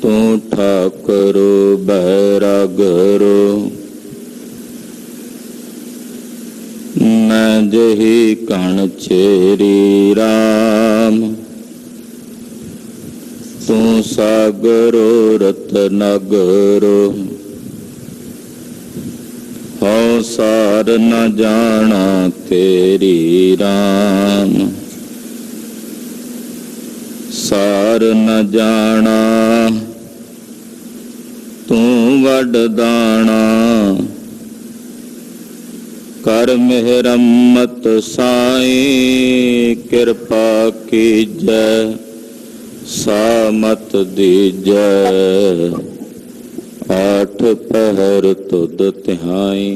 तू ठाकुर बैरागरो, मैं जही कण चेरी राम। तू सागरो रतनगरो, हौ सार न जाना तेरी राम। सार न जाना तू वड दाना, कर मेहरमत साईं कृपा कीजै, सामत दीजै। आठ पहर तुद तिहाई,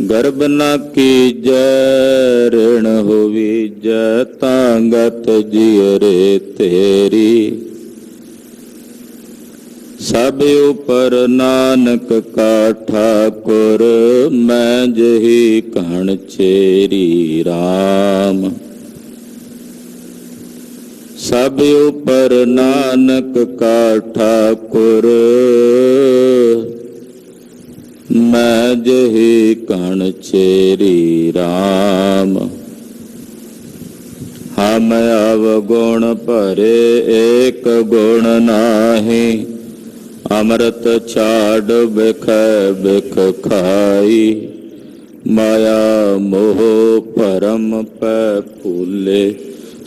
गर्भ न कीजै ऋण होवीजै। तांगत जियरे तेरी, सब उपर नानक का ठाकुर। मैं जही कण चेरी राम, सब उपर नानक का ठाकुर। मैं जही कण चेरी राम। हम अवगुण भरे एक गुण नाहि, अमृत छाड़ बिख बिख खाई। माया मोह भरम पै फूले,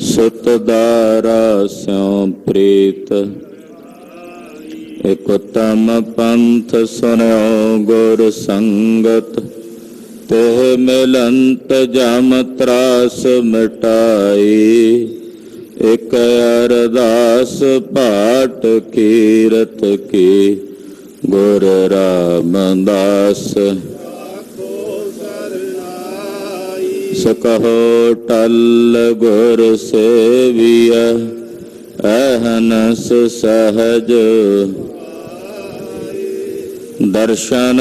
सुत दारा स्यों प्रीत। एक उत्तम पंथ सुन्यो गुर संगत, तेह मिलंत जम त्रास मिटाई। एक अरदास पाठ कीरत की, गुर रामदास सकहो टल गुर सेविया। अहनस सहज दर्शन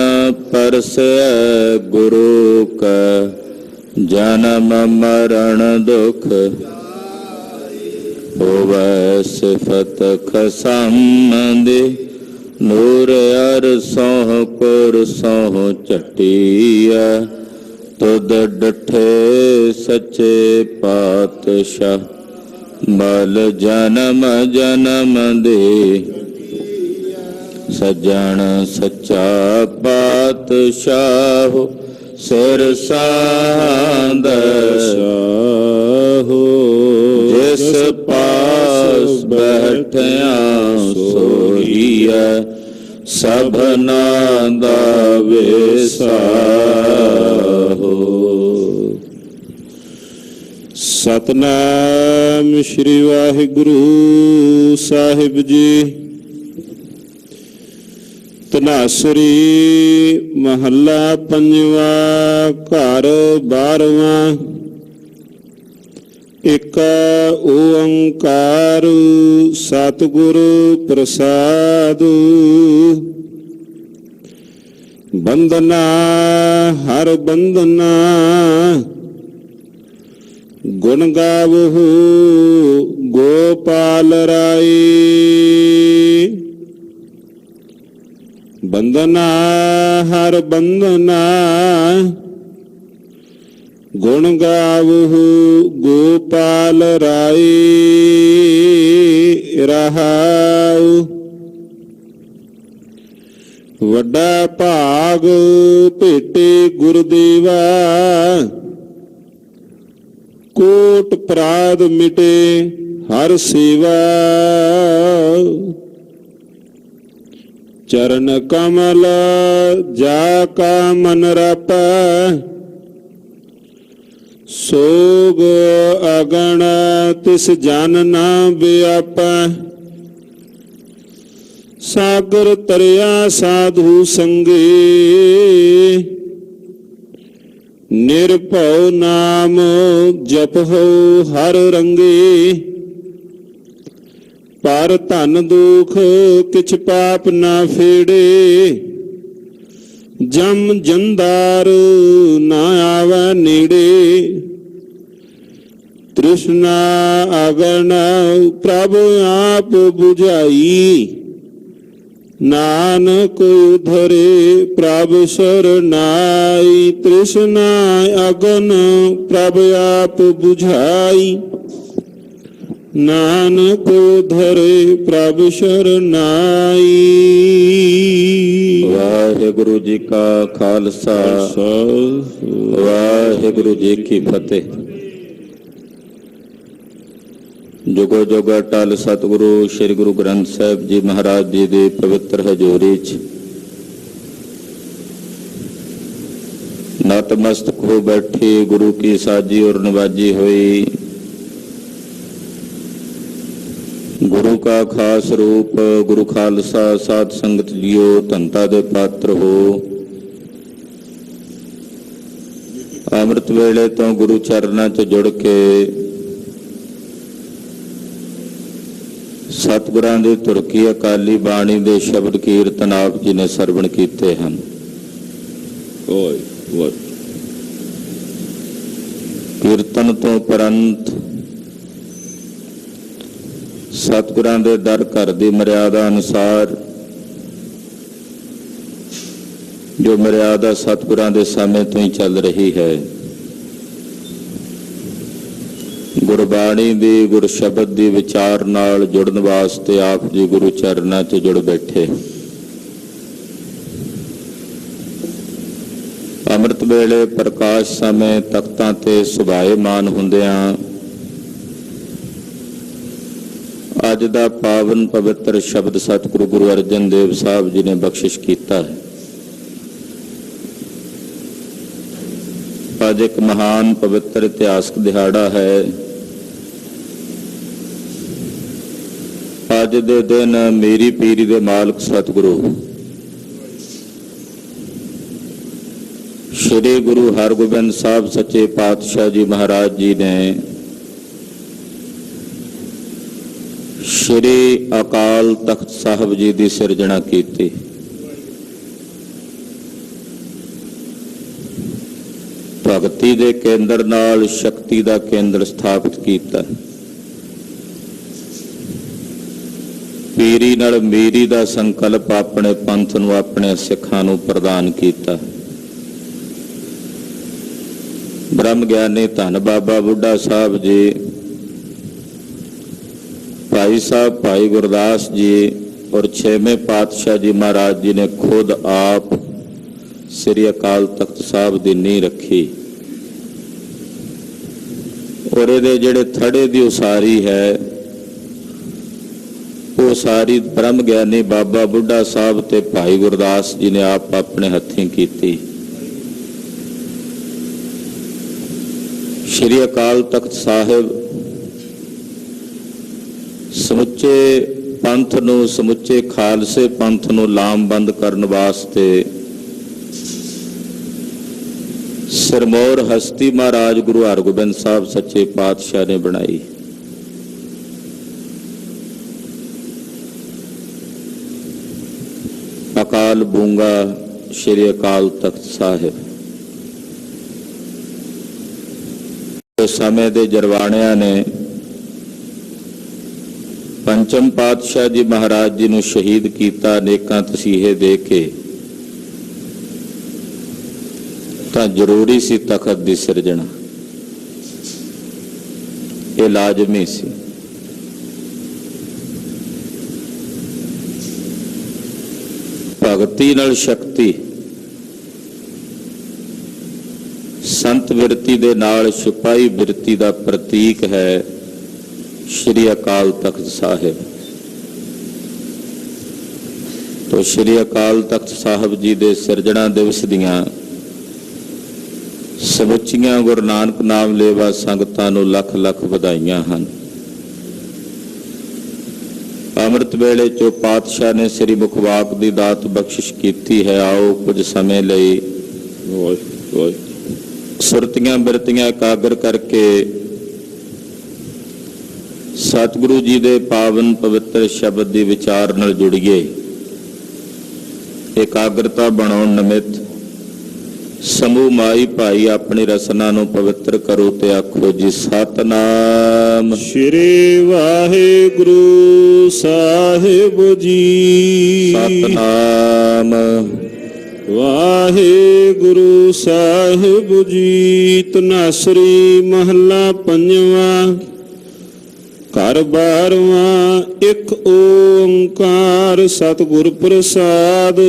परसै गुरु का, जन्म मरण दुख होवै सिफत खसंदि। नूर अर सोह पुर सोह चटिया, तुद डठे सच्चे पातशाह। मल जन्म जन्म दे, सज्जन सच्चा पातशाह। सिर सांदर जिस पास बैठिया सोईया, सबना दा वेसाहो। सतनाम श्री वाहिगुरु साहिब जी। धनासरी महला पंजवा, घर 12वां। एक ओंकार सतगुरु प्रसाद। बंदना हर बंदना, गुण गावहु गोपाल राई। बंदना हर बंदना, गुण गावहु गोपाल राई। रहाऊ वड्डा भाग भेटे गुरदेवा, कोट प्राद मिटे हर सेवा। चरण कमल जाका मन रपै, सोग अगण तिस जन न व्यापै। सागर तरिया साधु संगे, निर्भव नाम जपहो हर रंगे। पर धन दुख किछ पाप ना फेड़े, जम जंदार ना आवे नेड़े। ਤ੍ਰਿਸ਼ਨਾ ਅਗਨ ਪ੍ਰਭ ਆਪ 부ਝਾਈ। ਨਾਨਕ ਉਧਰੇ ਪ੍ਰਭ ਸਰਨਾਈ। ਤ੍ਰਿਸ਼ਨਾ ਅਗਨ ਪ੍ਰਭ ਆਪ 부ਝਾਈ। ਨਾਨਕ ਉਧਰੇ ਪ੍ਰਭ ਸਰਨਾਈ। ਵਾਹਿਗੁਰੂ ਜੀ ਕਾ ਖਾਲਸਾ, ਵਾਹਿਗੁਰੂ ਜੀ ਕੀ ਫਤਿਹ। ਜੁਗੋ ਜੁਗ ਅਟਲ ਸਤਿਗੁਰੂ ਸ੍ਰੀ ਗੁਰੂ ਗ੍ਰੰਥ ਸਾਹਿਬ ਜੀ ਮਹਾਰਾਜ ਜੀ ਦੀ ਪਵਿੱਤਰ ਹਜ਼ੂਰੀ 'ਚ ਨਤਮਸਤਕ ਹੋ ਬੈਠੀ ਗੁਰੂ ਕੀ ਸਾਜੀ ਔਰ ਨਵਾਜੀ ਹੋਈ ਗੁਰੂ ਕਾ ਖਾਸ ਰੂਪ ਗੁਰੂ ਖਾਲਸਾ ਸਾਧ ਸੰਗਤ ਜੀਓ, ਧੰਤਾ ਦੇ ਪਾਤਰ ਹੋ। ਅੰਮ੍ਰਿਤ ਵੇਲੇ ਤੋਂ ਗੁਰੂ ਚਰਨਾਂ 'ਚ ਜੁੜ ਕੇ ਸਤਿਗੁਰਾਂ ਦੀ ਤੁਰਕੀ ਅਕਾਲੀ ਬਾਣੀ ਦੇ ਸ਼ਬਦ ਕੀਰਤਨ ਆਪ ਜੀ ਨੇ ਸਰਵਣ ਕੀਤੇ ਹਨ। ਕੀਰਤਨ ਤੋਂ ਉਪਰੰਤ ਸਤਿਗੁਰਾਂ ਦੇ ਦਰ ਘਰ ਦੀ ਮਰਿਆਦਾ ਅਨੁਸਾਰ, ਜੋ ਮਰਿਆਦਾ ਸਤਿਗੁਰਾਂ ਦੇ ਸਮੇਂ ਤੋਂ ਹੀ ਚੱਲ ਰਹੀ ਹੈ, ਗੁਰਬਾਣੀ ਦੀ ਗੁਰ ਸ਼ਬਦ ਦੀ ਵਿਚਾਰ ਨਾਲ ਜੁੜਨ ਵਾਸਤੇ ਆਪ ਜੀ ਗੁਰੂ ਚਰਨਾਂ 'ਚ ਜੁੜ ਬੈਠੇ। ਅੰਮ੍ਰਿਤ ਵੇਲੇ ਪ੍ਰਕਾਸ਼ ਸਮੇਂ ਤਖਤਾਂ ਤੇ ਸੁਭਾਏਮਾਨ ਹੁੰਦਿਆਂ ਅੱਜ ਦਾ ਪਾਵਨ ਪਵਿੱਤਰ ਸ਼ਬਦ ਸਤਿਗੁਰੂ ਗੁਰੂ ਅਰਜਨ ਦੇਵ ਸਾਹਿਬ ਜੀ ਨੇ ਬਖਸ਼ਿਸ਼ ਕੀਤਾ ਹੈ। ਅੱਜ ਇੱਕ ਮਹਾਨ ਪਵਿੱਤਰ ਇਤਿਹਾਸਕ ਦਿਹਾੜਾ ਹੈ। ਅੱਜ ਦੇ ਦਿਨ ਮੇਰੀ ਪੀਰੀ ਦੇ ਮਾਲਕ ਸਤਿਗੁਰੂ ਸ਼੍ਰੀ ਗੁਰੂ ਹਰਗੋਬਿੰਦ ਸਾਹਿਬ ਸੱਚੇ ਪਾਤਸ਼ਾਹ ਜੀ ਮਹਾਰਾਜ ਜੀ ਨੇ ਸ਼੍ਰੀ ਅਕਾਲ ਤਖਤ ਸਾਹਿਬ ਜੀ ਦੀ ਸਿਰਜਣਾ ਕੀਤੀ। ਭਗਤੀ ਦੇ ਕੇਂਦਰ ਨਾਲ ਸ਼ਕਤੀ ਦਾ ਕੇਂਦਰ ਸਥਾਪਿਤ ਕੀਤਾ। ਪੀਰੀ ਨਾਲ ਮੇਰੀ ਦਾ ਸੰਕਲਪ ਆਪਣੇ ਪੰਥ ਨੂੰ, ਆਪਣੇ ਸਿੱਖਾਂ ਨੂੰ ਪ੍ਰਦਾਨ ਕੀਤਾ। ਬ੍ਰਹਮ ਗਿਆਨੀ ਧੰਨ ਬਾਬਾ ਬੁੱਢਾ ਸਾਹਿਬ ਜੀ, ਭਾਈ ਸਾਹਿਬ ਭਾਈ ਗੁਰਦਾਸ ਜੀ ਔਰ ਛੇਵੇਂ ਪਾਤਸ਼ਾਹ ਜੀ ਮਹਾਰਾਜ ਜੀ ਨੇ ਖੁਦ ਆਪ ਸ੍ਰੀ ਅਕਾਲ ਤਖਤ ਸਾਹਿਬ ਦੀ ਨੀਂਹ ਰੱਖੀ। ਔਰ ਇਹਦੇ ਜਿਹੜੇ ਥੜੇ ਦੀ ਉਸਾਰੀ ਹੈ, ਉਹ ਸਾਰੀ ਬ੍ਰਹਮ ਗਿਆਨੀ ਬਾਬਾ ਬੁੱਢਾ ਸਾਹਿਬ ਤੇ ਭਾਈ ਗੁਰਦਾਸ ਜੀ ਨੇ ਆਪ ਆਪਣੇ ਹੱਥੀਂ ਕੀਤੀ। ਸ੍ਰੀ ਅਕਾਲ ਤਖਤ ਸਾਹਿਬ ਸਮੁੱਚੇ ਪੰਥ ਨੂੰ, ਸਮੁੱਚੇ ਖਾਲਸੇ ਪੰਥ ਨੂੰ ਲਾਮਬੰਦ ਕਰਨ ਵਾਸਤੇ ਸਿਰਮੌਰ ਹਸਤੀ ਮਹਾਰਾਜ ਗੁਰੂ ਹਰਗੋਬਿੰਦ ਸਾਹਿਬ ਸੱਚੇ ਪਾਤਸ਼ਾਹ ਨੇ ਬਣਾਈ। ਅਕਾਲ ਬੂੰਗਾ ਸ੍ਰੀ ਅਕਾਲ ਤਖਤ ਸਾਹਿਬ। ਉਸ ਸਮੇਂ ਦੇ ਜਰਵਾਣਿਆਂ ਨੇ ਪੰਚਮ ਪਾਤਸ਼ਾਹ ਜੀ ਮਹਾਰਾਜ ਜੀ ਨੂੰ ਸ਼ਹੀਦ ਕੀਤਾ ਅਨੇਕਾਂ ਤਸੀਹੇ ਦੇ ਕੇ। ਤਾਂ ਜ਼ਰੂਰੀ ਸੀ ਤਖਤ ਦੀ ਸਿਰਜਣਾ, ਇਹ ਲਾਜ਼ਮੀ ਸੀ। ਭਗਤੀ ਨਾਲ ਸ਼ਕਤੀ, ਸੰਤ ਬਿਰਤੀ ਦੇ ਨਾਲ ਸਿਪਾਹੀ ਬਿਰਤੀ ਦਾ ਪ੍ਰਤੀਕ ਹੈ ਸ਼੍ਰੀ ਅਕਾਲ ਤਖਤ ਸਾਹਿਬ। ਤੋ ਸ਼੍ਰੀ ਅਕਾਲ ਤਖਤ ਸਾਹਿਬ ਜੀ ਦੇ ਸਿਰਜਣਾ ਦਿਵਸ ਦੀਆਂ ਸਮੁੱਚੀਆਂ ਗੁਰੂ ਨਾਨਕ ਨਾਮ ਲੇਵਾ ਸੰਗਤਾਂ ਨੂੰ ਲੱਖ ਲੱਖ ਵਧਾਈਆਂ ਹਨ। ਅੰਮ੍ਰਿਤ ਵੇਲੇ ਚੋਂ ਪਾਤਸ਼ਾਹ ਨੇ ਸ੍ਰੀ ਮੁਖਵਾਕ ਦੀ ਦਾਤ ਬਖਸ਼ਿਸ਼ ਕੀਤੀ ਹੈ। ਆਓ ਕੁਝ ਸਮੇਂ ਲਈ ਸੁਰਤੀਆਂ ਬਿਰਤੀਆਂ ਇਕਾਗਰ ਕਰਕੇ ਸਤਿਗੁਰੂ ਜੀ ਦੇ ਪਾਵਨ ਪਵਿੱਤਰ ਸ਼ਬਦ ਦੀ ਵਿਚਾਰ ਨਾਲ ਜੁੜੀਏ। ਇਕਾਗਰਤਾ ਬਣਾਉਣ ਨਿਮਿਤ ਸਮੂਹ ਮਾਈ ਭਾਈ ਆਪਣੀ ਰਸਨਾ ਨੂੰ ਪਵਿੱਤਰ ਕਰੋ ਤੇ ਆਖੋ ਜੀ ਸਤਨਾਮ। ਸ਼੍ਰੀ ਵਾਹਿਗੁਰੂ ਸਾਹਿਬ ਜੀ। ਸਤਨਾਮ ਵਾਹਿਗੁਰੂ ਸਾਹਿਬ ਜੀ। ਧਨਾਸਰੀ ਮਹੱਲਾ ਪੰਜਵਾਂ। ਘਰ ਬਾਰਵਾਂ। ਇੱਕ ਓੰਕਾਰ ਸਤਿਗੁਰ ਪ੍ਰਸਾਦ।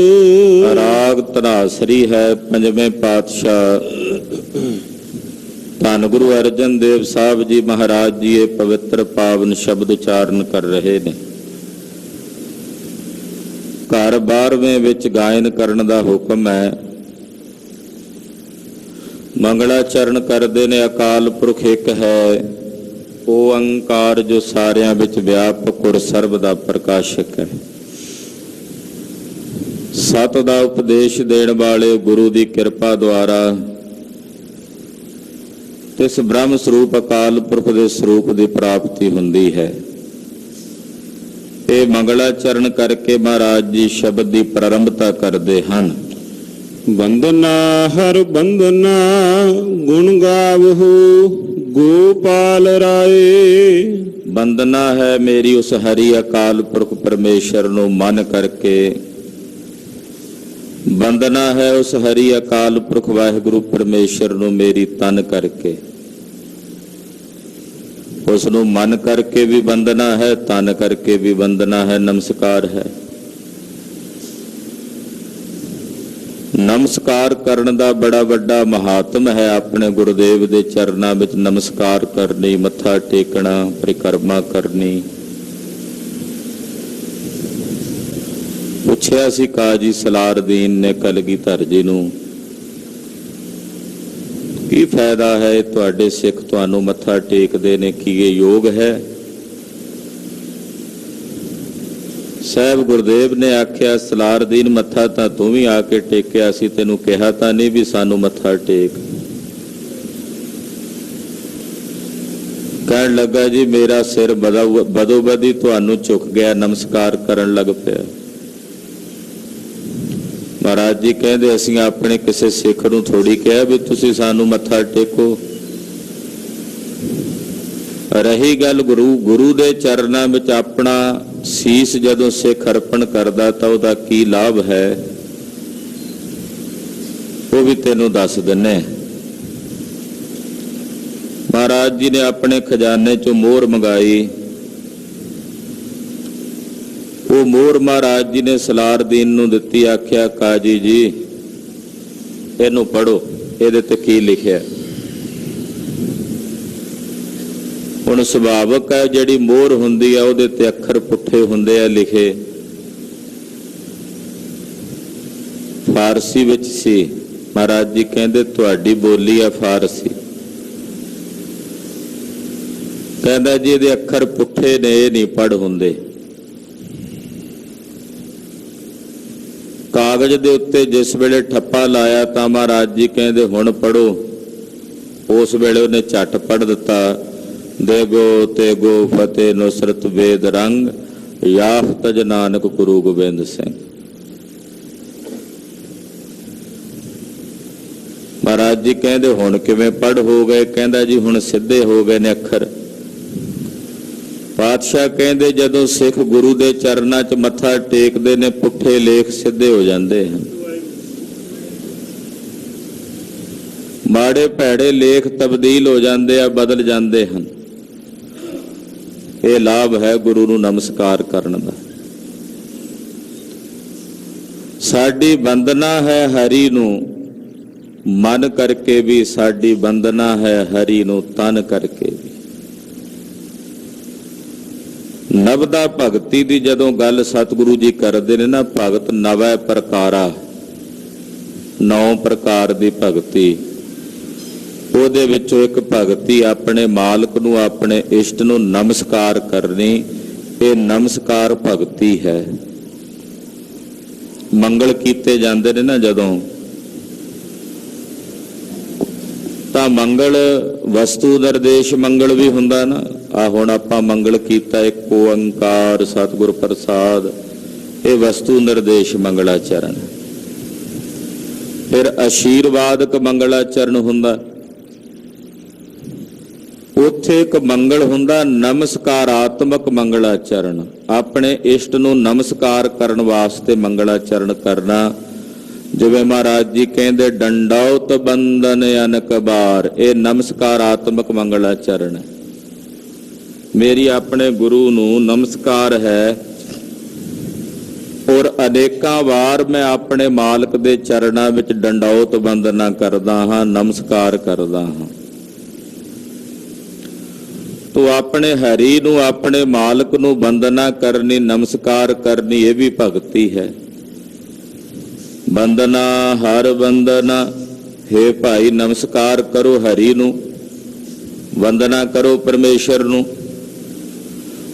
ਰਾਗ ਧਨਾਸਰੀ ਹੈ। ਪੰਜਵੇਂ ਪਾਤਸ਼ਾਹ ਧੰਨ ਗੁਰੂ ਅਰਜਨ ਦੇਵ ਸਾਹਿਬ ਜੀ ਮਹਾਰਾਜ ਜੀ ਇਹ ਪਵਿੱਤਰ ਪਾਵਨ ਸ਼ਬਦ ਉਚਾਰਨ ਕਰ ਰਹੇ ਨੇ। ਘਰ 12ਵੇਂ ਵਿੱਚ ਗਾਇਨ ਕਰਨ ਦਾ ਹੁਕਮ ਹੈ। ਮੰਗਲਾਚਰਨ ਕਰਦੇ ਨੇ। ਅਕਾਲ ਪੁਰਖ ਇੱਕ ਹੈ ਓੰਕਾਰ ਜੋ ਸਾਰਿਆਂ ਵਿੱਚ ਵਿਆਪਕ ਔਰ ਸਰਬ ਦਾ ਪ੍ਰਕਾਸ਼ਕ ਹੈ। ਸਤ ਦਾ ਉਪਦੇਸ਼ ਦੇਣ ਵਾਲੇ ਗੁਰੂ ਦੀ ਕਿਰਪਾ ਦੁਆਰਾ ਇਸ ਬ੍ਰਹਮ ਸਰੂਪ ਅਕਾਲ ਪੁਰਖ ਦੇ ਸਰੂਪ ਦੀ ਪ੍ਰਾਪਤੀ ਹੁੰਦੀ ਹੈ। ਇਹ ਮੰਗਲਾਚਰਨ ਕਰਕੇ ਮਹਾਰਾਜ ਜੀ ਸ਼ਬਦ ਦੀ ਪ੍ਰਾਰੰਭਤਾ ਕਰਦੇ ਹਨ। ਬੰਦਨਾ ਹਰ ਬੰਦਨਾ ਗੁਣ ਗਾਵਹੁ ਗੋਪਾਲ ਰਾਏ। ਬੰਦਨਾ ਹੈ ਮੇਰੀ ਉਸ ਹਰੀ ਅਕਾਲ ਪੁਰਖ ਪਰਮੇਸ਼ਰ ਨੂੰ ਮਨ ਕਰਕੇ। ਬੰਦਨਾ ਹੈ ਉਸ ਹਰੀ ਅਕਾਲ ਪੁਰਖ ਵਾਹਿਗੁਰੂ ਪਰਮੇਸ਼ਰ ਨੂੰ ਮੇਰੀ ਤਨ ਕਰਕੇ। ਉਸ ਨੂੰ ਮਨ ਕਰਕੇ ਵੀ ਬੰਦਨਾ ਹੈ, ਤਨ ਕਰਕੇ ਵੀ ਬੰਦਨਾ ਹੈ, ਨਮਸਕਾਰ ਹੈ। ਨਮਸਕਾਰ ਕਰਨ ਦਾ ਬੜਾ ਵੱਡਾ ਮਹਾਤਮ ਹੈ। ਆਪਣੇ ਗੁਰਦੇਵ ਦੇ ਚਰਨਾਂ ਵਿੱਚ ਨਮਸਕਾਰ ਕਰਨੀ, ਮੱਥਾ ਟੇਕਣਾ, ਪਰਿਕਰਮਾ ਕਰਨੀ। ਪੁੱਛਿਆ ਸੀ ਕਾਜੀ ਸਲਾਰਦੀਨ ਨੇ ਕਲਗੀਧਰ ਜੀ ਨੂੰ, ਕੀ ਫਾਇਦਾ ਹੈ ਤੁਹਾਡੇ ਸਿੱਖ ਤੁਹਾਨੂੰ ਮੱਥਾ ਟੇਕਦੇ ਨੇ, ਕੀ ਇਹ ਯੋਗ ਹੈ? ਸਾਹਿਬ ਗੁਰਦੇਵ ਨੇ ਆਖਿਆ, ਸਲਾਰਦੀਨ ਮੱਥਾ ਤਾਂ ਤੂੰ ਵੀ ਆ ਕੇ ਟੇਕਿਆ ਸੀ, ਤੈਨੂੰ ਕਿਹਾ ਤਾਂ ਨਹੀਂ ਵੀ ਸਾਨੂੰ ਮੱਥਾ ਟੇਕ। ਕਹਿਣ ਲੱਗਾ ਜੀ ਮੇਰਾ ਸਿਰ ਬਦੋ ਬਦੀ ਤੁਹਾਨੂੰ ਝੁਕ ਗਿਆ, ਨਮਸਕਾਰ ਕਰਨ ਲੱਗ ਪਿਆ। ਮਹਾਰਾਜ ਜੀ ਕਹਿੰਦੇ ਅਸੀਂ ਆਪਣੇ ਕਿਸੇ ਸਿੱਖ ਨੂੰ ਥੋੜੀ ਕਿਹਾ ਵੀ ਤੁਸੀਂ ਸਾਨੂੰ ਮੱਥਾ ਟੇਕੋ। ਰਹੀ ਗੱਲ ਗੁਰੂ ਦੇ ਚਰਨਾਂ ਵਿੱਚ ਆਪਣਾ ਸੀਸ ਜਦੋਂ ਸਿੱਖ ਅਰਪਣ ਕਰਦਾ ਤਾਂ ਉਹਦਾ ਕੀ ਲਾਭ ਹੈ ਉਹ ਵੀ ਤੈਨੂੰ ਦੱਸ ਦਿੰਨੇ। ਮਹਾਰਾਜ ਜੀ ਨੇ ਆਪਣੇ ਖਜ਼ਾਨੇ ਚੋਂ ਮੋਹਰ ਮੰਗਾਈ। ਉਹ ਮੋਹਰ ਮਹਾਰਾਜ ਜੀ ਨੇ ਸਲਾਰਦੀਨ ਨੂੰ ਦਿੱਤੀ। ਆਖਿਆ ਕਾਜੀ ਜੀ ਇਹਨੂੰ ਪੜ੍ਹੋ, ਇਹਦੇ ਤੇ ਕੀ ਲਿਖਿਆ। ਹੁਣ ਸੁਭਾਵਕ ਹੈ ਜਿਹੜੀ ਮੋਹਰ ਹੁੰਦੀ ਆ ਉਹਦੇ ਤੇ ਅੱਖਰ ਪੁੱਠੇ ਹੁੰਦੇ ਆ ਲਿਖੇ। ਫਾਰਸੀ ਵਿੱਚ ਸੀ। ਮਹਾਰਾਜ ਜੀ ਕਹਿੰਦੇ ਤੁਹਾਡੀ ਬੋਲੀ ਆ ਫਾਰਸੀ। ਕਹਿੰਦਾ ਜੀ ਇਹਦੇ ਅੱਖਰ ਪੁੱਠੇ ਨੇ, ਇਹ ਨਹੀਂ ਪੜ੍ਹ ਹੁੰਦੇ। ਕਾਗਜ਼ ਦੇ ਉੱਤੇ ਜਿਸ ਵੇਲੇ ਠੱਪਾ ਲਾਇਆ ਤਾਂ ਮਹਾਰਾਜ ਜੀ ਕਹਿੰਦੇ ਹੁਣ ਪੜ੍ਹੋ। ਉਸ ਵੇਲੇ ਉਹਨੇ ਝੱਟ ਪੜ੍ਹ ਦਿੱਤਾ। ਦੇਗੋ ਤੇਗੋ ਫਤਿਹ ਨੁਸਰਤ ਵੇਦ ਰੰਗ ਯਾਫਤ ਜ ਨਾਨਕ ਗੁਰੂ ਗੋਬਿੰਦ ਸਿੰਘ। ਮਹਾਰਾਜ ਜੀ ਕਹਿੰਦੇ ਹੁਣ ਕਿਵੇਂ ਪੜ੍ਹ ਹੋ ਗਏ? ਕਹਿੰਦਾ ਜੀ ਹੁਣ ਸਿੱਧੇ ਹੋ ਗਏ ਨੇ ਅੱਖਰ। ਪਾਤਸ਼ਾਹ ਕਹਿੰਦੇ ਜਦੋਂ ਸਿੱਖ ਗੁਰੂ ਦੇ ਚਰਨਾਂ 'ਚ ਮੱਥਾ ਟੇਕਦੇ ਨੇ ਪੁੱਠੇ ਲੇਖ ਸਿੱਧੇ ਹੋ ਜਾਂਦੇ ਹਨ। ਮਾੜੇ ਭੈੜੇ ਲੇਖ ਤਬਦੀਲ ਹੋ ਜਾਂਦੇ ਆ, ਬਦਲ ਜਾਂਦੇ ਹਨ। ਇਹ ਲਾਭ ਹੈ ਗੁਰੂ ਨੂੰ ਨਮਸਕਾਰ ਕਰਨ ਦਾ। ਸਾਡੀ ਬੰਦਨਾ ਹੈ ਹਰੀ ਨੂੰ ਮਨ ਕਰਕੇ ਵੀ, ਸਾਡੀ ਬੰਦਨਾ ਹੈ ਹਰੀ ਨੂੰ ਤਨ ਕਰਕੇ ਵੀ। ਨਵਦਾ ਭਗਤੀ ਦੀ ਜਦੋਂ ਗੱਲ ਸਤਿਗੁਰੂ ਜੀ ਕਰਦੇ ਨੇ ਨਾ, ਭਗਤ ਨਵੈ ਪ੍ਰਕਾਰਾ, 9 ਪ੍ਰਕਾਰ ਦੀ ਭਗਤੀ। ਉਹਦੇ ਵਿੱਚੋਂ ਇੱਕ ਭਗਤੀ ਆਪਣੇ ਮਾਲਕ ਨੂੰ, ਆਪਣੇ ਇਸ਼ਟ ਨੂੰ ਨਮਸਕਾਰ ਕਰਨੀ। ਇਹ ਨਮਸਕਾਰ ਭਗਤੀ ਹੈ। ਮੰਗਲ ਕੀਤੇ ਜਾਂਦੇ ਨੇ ਨਾ ਜਦੋਂ, ਤਾਂ ਮੰਗਲ ਵਸਤੂ ਨਿਰਦੇਸ਼ ਮੰਗਲ ਵੀ ਹੁੰਦਾ ਨਾ। ਆ ਹੁਣ ਆਪਾਂ ਮੰਗਲ ਕੀਤਾ ਇੱਕ ਓੰਕਾਰ ਸਤਿਗੁਰ ਪ੍ਰਸਾਦ, ਇਹ ਵਸਤੂ ਨਿਰਦੇਸ਼ ਮੰਗਲਾਚਰਨ। ਫਿਰ ਆਸ਼ੀਰਵਾਦਕ ਮੰਗਲਾਚਰਨ ਹੁੰਦਾ। ਉੱਥੇ ਇੱਕ ਮੰਗਲ ਹੁੰਦਾ ਨਮਸਕਾਰਾਤਮਕ ਮੰਗਲਾਚਰਨ, ਆਪਣੇ ਇਸ਼ਟ ਨੂੰ ਨਮਸਕਾਰ ਕਰਨ ਵਾਸਤੇ ਮੰਗਲਾਚਰਨ ਕਰਨਾ। ਜਿਵੇਂ ਮਹਾਰਾਜ ਜੀ ਕਹਿੰਦੇ ਡੰਡੌਤ ਬੰਦਨ ਅਨਕ ਬਾਰ, ਇਹ ਨਮਸਕਾਰਾਤਮਕ ਮੰਗਲਾਚਰਨ ਹੈ। ਮੇਰੀ ਆਪਣੇ ਗੁਰੂ ਨੂੰ ਨਮਸਕਾਰ ਹੈ ਔਰ ਅਨੇਕਾਂ ਵਾਰ ਮੈਂ ਆਪਣੇ ਮਾਲਕ ਦੇ ਚਰਨਾਂ ਵਿੱਚ ਡੰਡੌਤ ਬੰਦਨਾ ਕਰਦਾ ਹਾਂ, ਨਮਸਕਾਰ ਕਰਦਾ ਹਾਂ। ਤੋ ਆਪਣੇ ਹਰੀ ਨੂੰ, ਆਪਣੇ ਮਾਲਕ ਨੂੰ ਬੰਦਨਾ ਕਰਨੀ, ਨਮਸਕਾਰ ਕਰਨੀ, ਇਹ ਵੀ ਭਗਤੀ ਹੈ। ਬੰਦਨਾ ਹਰ ਬੰਦਨਾ, ਹੇ ਭਾਈ ਨਮਸਕਾਰ ਕਰੋ ਹਰੀ ਨੂੰ, ਵੰਦਨਾ ਕਰੋ ਪਰਮੇਸ਼ਰ ਨੂੰ।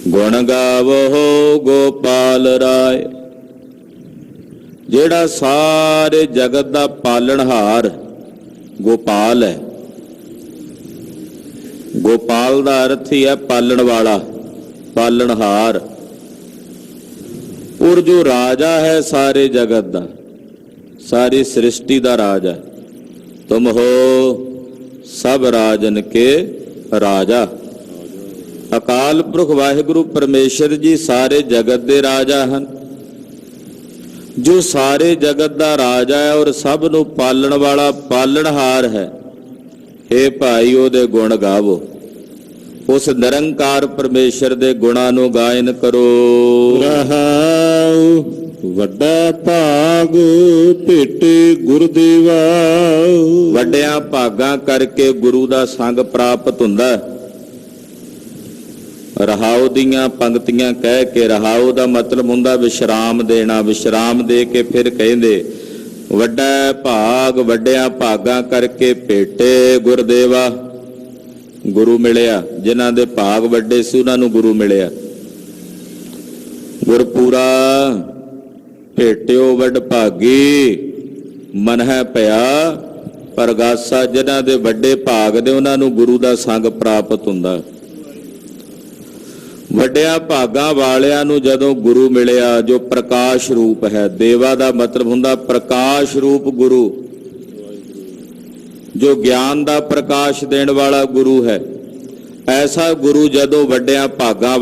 ਗੁਣ ਗਾਵੋ ਗੋਪਾਲ ਰਾਏ, ਜਿਹੜਾ ਸਾਰੇ ਜਗਤ ਦਾ ਪਾਲਣਹਾਰ ਗੋਪਾਲ ਹੈ। ਗੋਪਾਲ ਦਾ ਅਰਥ ਹੀ ਹੈ ਪਾਲਣ ਵਾਲਾ, ਪਾਲਣਹਾਰ। ਔਰ ਜੋ ਰਾਜਾ ਹੈ ਸਾਰੇ ਜਗਤ ਦਾ, ਸਾਰੀ ਸ੍ਰਿਸ਼ਟੀ ਦਾ ਰਾਜ ਹੈ। ਤੁਮ ਹੋ ਸਭ ਰਾਜਨ ਕੇ ਰਾਜਾ। ਅਕਾਲ ਪੁਰਖ ਵਾਹਿਗੁਰੂ ਪਰਮੇਸ਼ਰ ਜੀ ਸਾਰੇ ਜਗਤ ਦੇ ਰਾਜਾ ਹਨ। ਜੋ ਸਾਰੇ ਜਗਤ ਦਾ ਰਾਜਾ ਹੈ ਔਰ ਸਭ ਨੂੰ ਪਾਲਣ ਵਾਲਾ ਪਾਲਣਹਾਰ ਹੈ, ਹੇ ਭਾਈ ਉਹਦੇ ਗੁਣ ਗਾਵੋ। ਉਸ ਨਿਰੰਕਾਰ ਪਰਮੇਸ਼ਰ ਦੇ ਗੁਣਾਂ ਨੂੰ ਗਾਇਨ ਕਰੋ। ਰਹਾਉ ਵੱਡਾ ਭਾਗ ਭੇਟੇ ਗੁਰਦੇਵਾ, ਵੱਡਿਆਂ ਭਾਗਾਂ ਕਰਕੇ ਗੁਰੂ ਦਾ ਸੰਗ ਪ੍ਰਾਪਤ ਹੁੰਦਾ। ਰਹਾਉ ਦੀਆਂ ਪੰਕਤੀਆਂ ਕਹਿ ਕੇ, ਰਹਾਉ ਦਾ ਮਤਲਬ ਹੁੰਦਾ ਵਿਸ਼ਰਾਮ ਦੇਣਾ। ਵਿਸ਼ਰਾਮ ਦੇ ਕੇ ਫਿਰ ਕਹਿੰਦੇ ਵੱਡਾ ਭਾਗ, ਵੱਡਿਆਂ ਭਾਗਾਂ ਕਰਕੇ ਭੇਟੇ ਗੁਰਦੇਵਾ, ਗੁਰੂ ਮਿਲਿਆ। ਜਿਨ੍ਹਾਂ ਦੇ ਭਾਗ ਵੱਡੇ ਸੀ ਉਹਨਾਂ ਨੂੰ ਗੁਰੂ ਮਿਲਿਆ। ਗੁਰਪੂਰਾ ਭੇਟਿਓ ਵੱਡ ਭਾਗੀ, ਮਨ ਹੈ ਭਇਆ ਪਰਗਾਸਾ। ਜਿਨ੍ਹਾਂ ਦੇ ਵੱਡੇ ਭਾਗ ਨੇ ਉਹਨਾਂ ਨੂੰ ਗੁਰੂ ਦਾ ਸੰਗ ਪ੍ਰਾਪਤ ਹੁੰਦਾ। ਵੱਡਿਆਂ ਭਾਗਾਂ ਵਾਲਿਆਂ ਨੂੰ ਜਦੋਂ ਗੁਰੂ ਮਿਲਿਆ, ਜੋ ਪ੍ਰਕਾਸ਼ ਰੂਪ ਹੈ, ਦੇਵਾ ਦਾ ਮਤਲਬ ਹੁੰਦਾ ਪ੍ਰਕਾਸ਼ ਰੂਪ ਗੁਰੂ, ਜੋ ਗਿਆਨ ਦਾ ਪ੍ਰਕਾਸ਼ ਦੇਣ ਵਾਲਾ ਗੁਰੂ ਹੈ। ਐਸਾ ਗੁਰੂ ਜਦੋਂ ਵੱਡਿਆਂ ਭਾਗਾਂ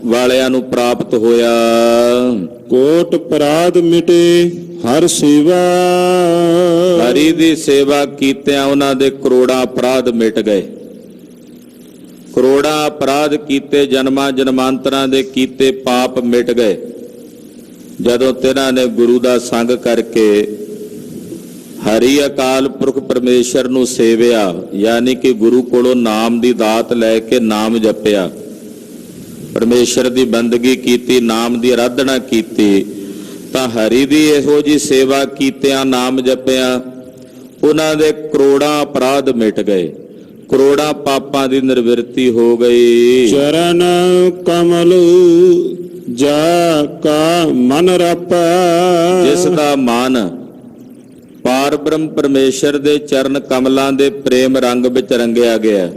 ਵਾਲਿਆਂ ਨੂੰ ਪ੍ਰਾਪਤ ਹੋਇਆ, ਕੋਟ ਅਪਰਾਧ ਮਿਟੇ ਹਰ ਸੇਵਾ, ਹਰੀ ਦੀ ਸੇਵਾ ਕੀਤਿਆਂ ਉਹਨਾਂ ਦੇ ਕਰੋੜਾਂ ਅਪਰਾਧ ਮਿਟ ਗਏ। ਕਰੋੜਾਂ ਅਪਰਾਧ ਕੀਤੇ, ਜਨਮਾਂ ਜਨਮਾਂਤਰਾਂ ਦੇ ਕੀਤੇ ਪਾਪ ਮਿਟ ਗਏ ਜਦੋਂ ਤਿਨਾਂ ਨੇ ਗੁਰੂ ਦਾ ਸੰਗ ਕਰਕੇ ਹਰੀ ਅਕਾਲ ਪੁਰਖ ਪਰਮੇਸ਼ਰ ਨੂੰ ਸੇਵਿਆ। ਯਾਨੀ ਕਿ ਗੁਰੂ ਕੋਲੋਂ ਨਾਮ ਦੀ ਦਾਤ ਲੈ ਕੇ ਨਾਮ ਜਪਿਆ, ਪਰਮੇਸ਼ਰ ਦੀ ਬੰਦਗੀ ਕੀਤੀ, ਨਾਮ ਦੀ ਆਰਾਧਨਾ ਕੀਤੀ। ਤਾਂ ਹਰੀ ਦੀ ਇਹੋ ਜੀ ਸੇਵਾ ਕੀਤਿਆਂ, ਨਾਮ ਜਪਿਆ, ਉਹਨਾਂ ਦੇ ਕਰੋੜਾਂ ਅਪਰਾਧ ਮਿਟ ਗਏ, ਕਰੋੜਾਂ ਪਾਪਾਂ ਦੀ ਨਿਰਵਿਰਤੀ ਹੋ ਗਈ। ਚਰਨ ਕਮਲ ਜਾ ਕਾ ਮਨ ਰਾਪਾ, ਜਿਸ ਦਾ ਮਨ ਪਾਰ ਬ੍ਰਹਮ ਪਰਮੇਸ਼ਰ ਦੇ ਚਰਨ ਕਮਲਾਂ ਦੇ ਪ੍ਰੇਮ ਰੰਗ ਵਿੱਚ ਰੰਗਿਆ ਗਿਆ।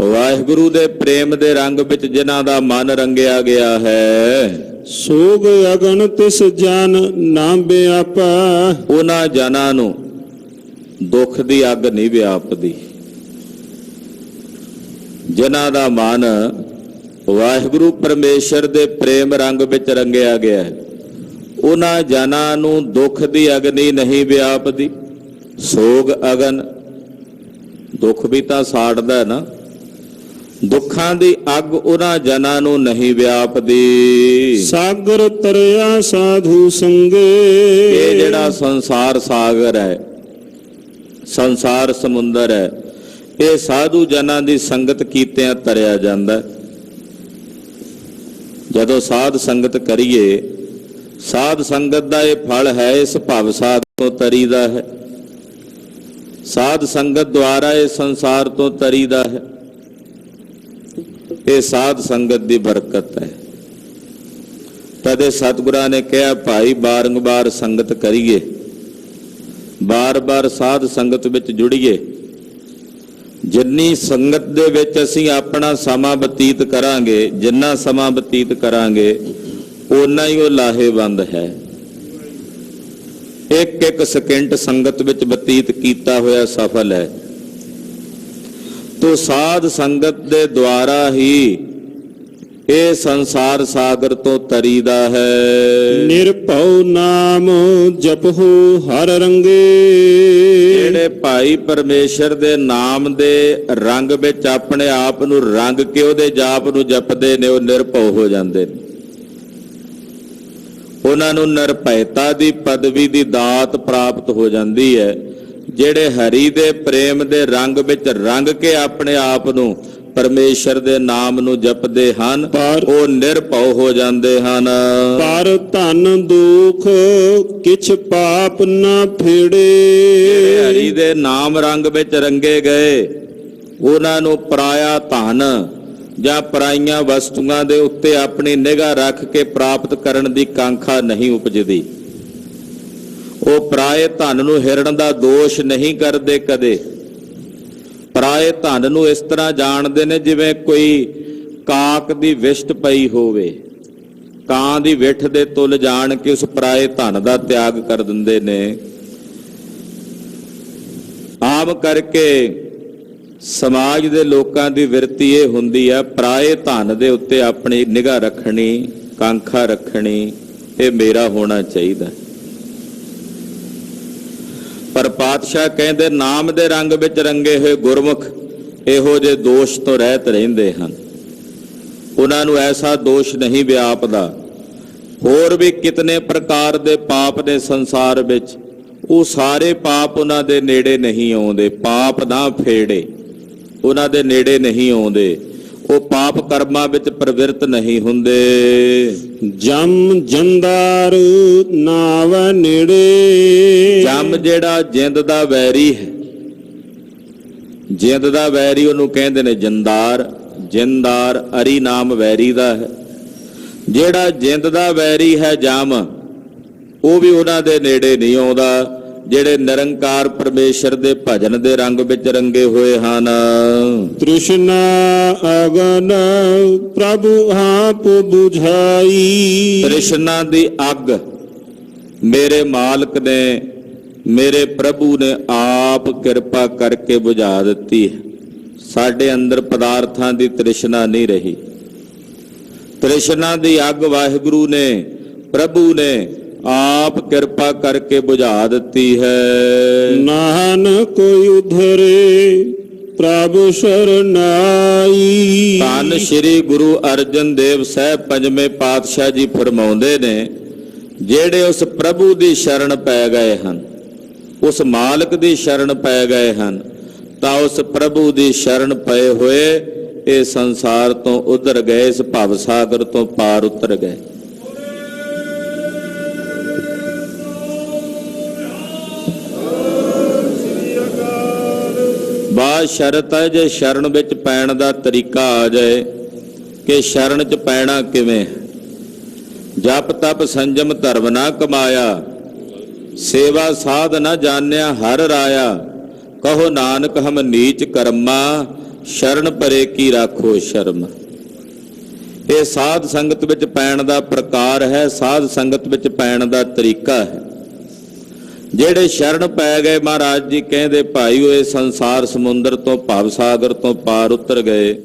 ਵਾਹਿਗੁਰੂ ਦੇ ਪ੍ਰੇਮ ਦੇ ਰੰਗ ਵਿੱਚ ਜਿਨ੍ਹਾਂ ਦਾ ਮਨ ਰੰਗਿਆ ਗਿਆ ਹੈ, ਸੋਗ ਅਗਨ ਤਿਸ ਜਨ ਨਾਮ ਵਿਆਪਾ, ਉਹਨਾਂ ਜਨਾਂ ਨੂੰ ਦੁੱਖ ਦੀ ਅੱਗ ਨਹੀਂ ਵਿਆਪਦੀ। ਜਿਨ੍ਹਾਂ ਦਾ ਮਨ ਵਾਹਿਗੁਰੂ ਪਰਮੇਸ਼ਰ ਦੇ ਪ੍ਰੇਮ ਰੰਗ ਵਿੱਚ ਰੰਗਿਆ ਗਿਆ ਹੈ, ਉਹਨਾਂ ਜਨਾਂ ਨੂੰ ਦੁੱਖ ਦੀ ਅਗਨੀ ਨਹੀਂ ਵਿਆਪਦੀ। ਸੋਗ ਅਗਨ, ਦੁੱਖ ਵੀ ਤਾਂ ਸਾੜਦਾ ਨਾ, ਦੁੱਖਾਂ ਦੀ ਅੱਗ ਉਹਨਾਂ ਜਨਾਂ ਨੂੰ ਨਹੀਂ ਵਿਆਪਦੀ। ਸਾਗਰ ਤਰਿਆ ਸਾਧੂ ਸੰਗੇ, ਇਹ ਜਿਹੜਾ ਸੰਸਾਰ ਸਾਗਰ ਹੈ, ਸੰਸਾਰ ਸਮੁੰਦਰ ਹੈ, ਇਹ ਸਾਧੂ ਜਨਾਂ ਦੀ ਸੰਗਤ ਕੀਤਿਆਂ ਤਰਿਆ ਜਾਂਦਾ। ਜਦੋਂ ਸਾਧ ਸੰਗਤ ਕਰੀਏ, ਸਾਧ ਸੰਗਤ ਦਾ ਇਹ ਫਲ ਹੈ, ਇਸ ਭਵ ਸਾਗਰ ਤੋਂ ਤਰੀਦਾ ਹੈ। ਸਾਧ ਸੰਗਤ ਦੁਆਰਾ ਇਹ ਸੰਸਾਰ ਤੋਂ ਤਰੀਦਾ ਹੈ। ਇਹ ਸਾਧ ਸੰਗਤ ਦੀ ਬਰਕਤ ਹੈ। ਤਦੇ ਸਤਿਗੁਰਾਂ ਨੇ ਕਿਹਾ ਭਾਈ ਬਾਰੰਬਾਰ ਸੰਗਤ ਕਰੀਏ, ਬਾਰ-ਬਾਰ ਸਾਧ ਸੰਗਤ ਵਿੱਚ ਜੁੜੀਏ। ਜਿੰਨੀ ਸੰਗਤ ਦੇ ਵਿੱਚ ਅਸੀਂ ਆਪਣਾ ਸਮਾਂ ਬਤੀਤ ਕਰਾਂਗੇ, ਜਿੰਨਾ ਸਮਾਂ ਬਤੀਤ ਕਰਾਂਗੇ, ਓਨਾ ਹੀ ਉਹ ਲਾਹੇਵੰਦ ਹੈ। ਇੱਕ ਇੱਕ ਸਕਿੰਟ ਸੰਗਤ ਵਿੱਚ ਬਤੀਤ ਕੀਤਾ ਹੋਇਆ ਸਫਲ ਹੈ। ਤੋ ਸਾਧ ਸੰਗਤ ਦੇ ਦੁਆਰਾ ਹੀ ਇਹ ਸੰਸਾਰ ਸਾਗਰ ਤੋਂ ਤਰੀਦਾ ਹੈ। ਨਿਰਭਉ ਨਾਮ ਜਪਹੁ ਹਰ ਰੰਗੇ। ਜਿਹੜੇ ਭਾਈ ਪਰਮੇਸ਼ਰ ਦੇ ਨਾਮ ਦੇ ਰੰਗ ਵਿੱਚ ਆਪਣੇ ਆਪ ਨੂੰ ਰੰਗ ਕੇ ਉਹਦੇ ਜਾਪ ਨੂੰ ਜਪਦੇ ਨੇ, ਉਹ ਨਿਰਭਉ ਹੋ ਜਾਂਦੇ ਨੇ। ਉਹਨਾਂ ਨੂੰ ਨਿਰਭੈਤਾ ਦੀ ਪਦਵੀ ਦੀ ਦਾਤ ਪ੍ਰਾਪਤ ਹੋ ਜਾਂਦੀ ਹੈ। ਜਿਹੜੇ ਹਰੀ ਦੇ ਪ੍ਰੇਮ ਦੇ ਰੰਗ ਵਿੱਚ ਰੰਗ ਕੇ ਆਪਣੇ ਆਪ ਨੂੰ ਪਰਮੇਸ਼ਰ ਦੇ ਨਾਮ ਨੂੰ ਜਪਦੇ ਹਨ, ਉਹ ਨਿਰਭਉ ਹੋ ਜਾਂਦੇ ਹਨ। ਪਰ ਧਨ ਦੁਖ ਕਿਛ ਪਾਪ ਨਾ ਫੇੜੇ। ਜਿਹੜੇ ਹਰੀ ਦੇ ਨਾਮ ਰੰਗ ਵਿੱਚ ਰੰਗੇ ਗਏ, ਉਹਨਾਂ ਨੂੰ ਪਰਾਇਆ ਧਨ ਜਾਂ ਪਰਾਈਆਂ ਵਸਤੂਆਂ ਦੇ ਉੱਤੇ ਆਪਣੀ ਨਿਗਾਹ ਰੱਖ ਕੇ ਪ੍ਰਾਪਤ ਕਰਨ ਦੀ ਕਾਂਖਾ ਨਹੀਂ ਉਪਜਦੀ। ਉਹ ਪਰਾਏ ਧਨ ਨੂੰ ਹਿਰਣ ਦਾ ਦੋਸ਼ ਨਹੀਂ ਕਰਦੇ ਕਦੇ। ਪਰਾਏ ਧਨ ਨੂੰ ਇਸ ਤਰ੍ਹਾਂ ਜਾਣਦੇ ਨੇ ਜਿਵੇਂ ਕੋਈ ਕਾਕ ਦੀ ਵਿਸ਼ਟ ਪਈ ਹੋਵੇ। ਕਾਂ ਦੀ ਵਿੱਠ ਦੇ ਤੁਲ ਜਾਣ ਕੇ ਉਸ ਪਰਾਏ ਧਨ ਦਾ ਤਿਆਗ ਕਰ ਦਿੰਦੇ ਨੇ। ਆਮ ਕਰਕੇ ਸਮਾਜ ਦੇ ਲੋਕਾਂ ਦੀ ਵਿਰਤੀ ਇਹ ਹੁੰਦੀ ਹੈ, ਪਰਾਏ ਧਨ ਦੇ ਉੱਤੇ ਆਪਣੀ ਨਿਗਾਹ ਰੱਖਣੀ, ਕਾਂਖਾ ਰੱਖਣੀ, ਇਹ ਮੇਰਾ ਹੋਣਾ ਚਾਹੀਦਾ। ਪਰ ਪਾਤਸ਼ਾਹ ਕਹਿੰਦੇ ਨਾਮ ਦੇ ਰੰਗ ਵਿੱਚ ਰੰਗੇ ਹੋਏ ਗੁਰਮੁਖ ਇਹੋ ਜਿਹੇ ਦੋਸ਼ ਤੋਂ ਰਹਿਤ ਰਹਿੰਦੇ ਹਨ। ਉਹਨਾਂ ਨੂੰ ਐਸਾ ਦੋਸ਼ ਨਹੀਂ ਵਿਆਪਦਾ। ਹੋਰ ਵੀ ਕਿਤਨੇ ਪ੍ਰਕਾਰ ਦੇ ਪਾਪ ਨੇ ਸੰਸਾਰ ਵਿੱਚ, ਉਹ ਸਾਰੇ ਪਾਪ ਉਹਨਾਂ ਦੇ ਨੇੜੇ ਨਹੀਂ ਆਉਂਦੇ। ਪਾਪ ਨਾ ਫੇੜੇ ਉਹਨਾਂ ਦੇ ਨੇੜੇ ਨਹੀਂ ਆਉਂਦੇ। ਉਹ ਪਾਪ ਕਰਮਾਂ ਵਿੱਚ ਪ੍ਰਵਿਰਤ ਨਹੀਂ ਹੁੰਦੇ। ਜਮ ਜੰਦਾਰ ਨਾਵ ਨੇੜੇ। ਜਮ ਜਿਹੜਾ ਜਿੰਦ ਦਾ ਵੈਰੀ ਹੈ, ਜਿੰਦ ਦਾ ਵੈਰੀ ਉਹਨੂੰ ਕਹਿੰਦੇ ਨੇ ਜੰਦਾਰ। ਜਿੰਦਾਰ ਅਰੀ ਨਾਮ ਵੈਰੀ ਦਾ ਹੈ। ਜਿਹੜਾ ਜਿੰਦ ਦਾ ਵੈਰੀ ਹੈ ਜਮ, ਉਹ ਵੀ ਉਹਨਾਂ ਦੇ ਨੇੜੇ ਨਹੀਂ ਆਉਂਦਾ ਜਿਹੜੇ ਨਿਰੰਕਾਰ ਪਰਮੇਸ਼ਰ ਦੇ ਭਜਨ ਦੇ ਰੰਗ ਵਿੱਚ ਰੰਗੇ ਹੋਏ ਹਨ। ਤ੍ਰਿਸ਼ਨਾ ਅਗਨ ਪ੍ਰਭੂ ਆਪ ਬੁਝਾਈ। ਤ੍ਰਿਸ਼ਨਾ ਦੀ ਅੱਗ ਮੇਰੇ ਮਾਲਕ ਨੇ, ਮੇਰੇ ਪ੍ਰਭੂ ਨੇ ਆਪ ਕਿਰਪਾ ਕਰਕੇ ਬੁਝਾ ਦਿੱਤੀ ਹੈ। ਸਾਡੇ ਅੰਦਰ ਪਦਾਰਥਾਂ ਦੀ ਤ੍ਰਿਸ਼ਨਾ ਨਹੀਂ ਰਹੀ। ਤ੍ਰਿਸ਼ਨਾ ਦੀ ਅੱਗ ਵਾਹਿਗੁਰੂ ਨੇ, ਪ੍ਰਭੂ ਨੇ ਆਪ ਕਿਰਪਾ ਕਰਕੇ ਬੁਝਾ ਦਿੱਤੀ ਹੈ। ਨਾਨਕ ਕੋਈ ਉਧਰੇ ਪ੍ਰਭ ਸ਼ਰਨਾਈ। ਧੰਨ ਸ਼੍ਰੀ ਗੁਰੂ ਅਰਜਨ ਦੇਵ ਸਾਹਿਬ ਪੰਜਵੇਂ ਪਾਤਸ਼ਾਹ ਜੀ ਫਰਮਾਉਂਦੇ ਨੇ, ਜਿਹੜੇ ਉਸ ਪ੍ਰਭੂ ਦੀ ਸ਼ਰਨ ਪੈ ਗਏ ਹਨ, ਉਸ ਮਾਲਕ ਦੀ ਸ਼ਰਨ ਪੈ ਗਏ ਹਨ, ਤਾਂ ਉਸ ਪ੍ਰਭੂ ਦੀ ਸ਼ਰਨ ਪਏ ਹੋਏ ਇਹ ਸੰਸਾਰ ਤੋਂ ਉਧਰ ਗਏ, ਇਸ ਭਵ ਸਾਗਰ ਤੋਂ ਪਾਰ ਉਤਰ ਗਏ। ਬਾਅਦ ਸ਼ਰਤ ਹੈ, ਜੇ ਸ਼ਰਨ ਵਿੱਚ ਪੈਣ ਦਾ ਤਰੀਕਾ ਆ ਜਾਏ ਕਿ ਸ਼ਰਨ 'ਚ ਪੈਣਾ ਕਿਵੇਂ। ਜਪ ਤਪ ਸੰਜਮ ਧਰਮ ਨਾ ਕਮਾਇਆ, ਸੇਵਾ ਸਾਧ ਨਾ ਜਾਣਿਆ ਹਰ ਰਾਇਆ। ਕਹੋ ਨਾਨਕ ਹਮ ਨੀਚ ਕਰਮਾ, ਸ਼ਰਨ ਪਰੇ ਕੀ ਰਾਖੋ ਸ਼ਰਮ। ਇਹ ਸਾਧ ਸੰਗਤ ਵਿੱਚ ਪੈਣ ਦਾ ਪ੍ਰਕਾਰ ਹੈ, ਸਾਧ ਸੰਗਤ ਵਿੱਚ ਪੈਣ ਦਾ ਤਰੀਕਾ ਹੈ। ਜਿਹੜੇ ਸ਼ਰਨ ਪੈ ਗਏ, ਮਹਾਰਾਜ ਜੀ ਕਹਿੰਦੇ ਭਾਈ ਉਹ ਸੰਸਾਰ ਸਮੁੰਦਰ ਤੋਂ ਭਵ ਸਾਗਰ ਤੋਂ ਪਾਰ ਉਤਰ ਗਏ।